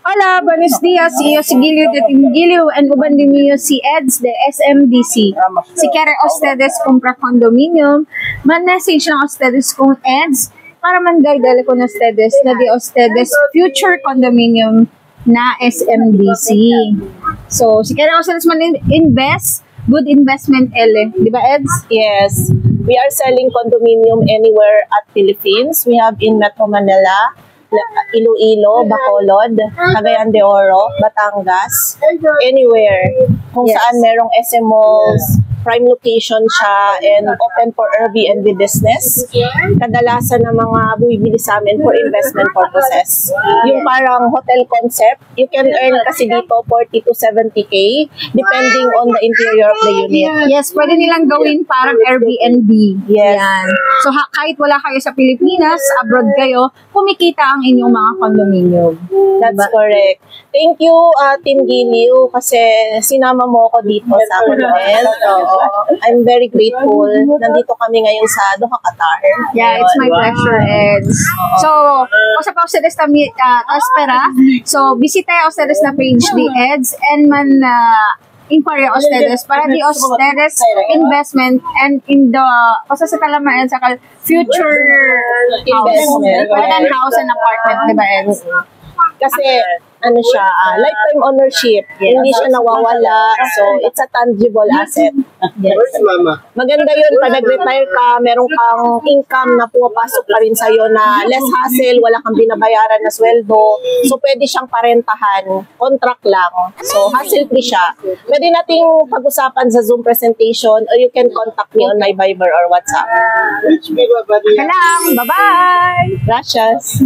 Hola, buenos días. Iyo si Gilio de Tingilio and uban din niyo si EDS de SMDC. Si Kere ustedes compra condominium, man-message na ustedes kung EDS para man-guide ko na ustedes na di ustedes future condominium na SMDC. So, si Kere ustedes man-invest, good investment di ba EDS? Yes. We are selling condominium anywhere at Philippines. We have in Metro Manila, Iloilo, Bacolod, Cagayan de Oro, Batangas, anywhere. Kung saan merong SM malls, prime location siya, and open for Airbnb business. Kadalasan ng mga bumibili sa amin for investment purposes. Yung parang hotel concept, you can earn kasi dito 40 to 70K depending on the interior of the unit. Yes, pwede nilang gawin parang Airbnb. Yes. Yan. So kahit wala kayo sa Pilipinas, abroad kayo, kumikita ang inyong mga condominium. That's correct. Thank you, Team Giliw, kasi sinama mo ako dito sa Conel. I'm very grateful. Nandito kami ngayon sa Doha, Qatar. Yeah, it's my pleasure, Eds. So, cosa pa ustedes también espera. So, visita ustedes na page ni Eds and man inquire ustedes para di ustedes investment and in the cosa sa talamaan sa future Investment. house and apartment, di ba, Eds? Kasi ano siya, lifetime ownership. Hindi siya nawawala. So, it's a tangible asset. Yes. Maganda yun, pag nag-retire ka, meron kang income na pumapasok pa rin sa'yo na less hassle, wala kang binabayaran na sweldo. So, pwede siyang parentahan. Contract lang. So, hassle-free siya. Pwede nating pag-usapan sa Zoom presentation or you can contact me on my Viber or WhatsApp. Kalam, bye-bye! Gracias!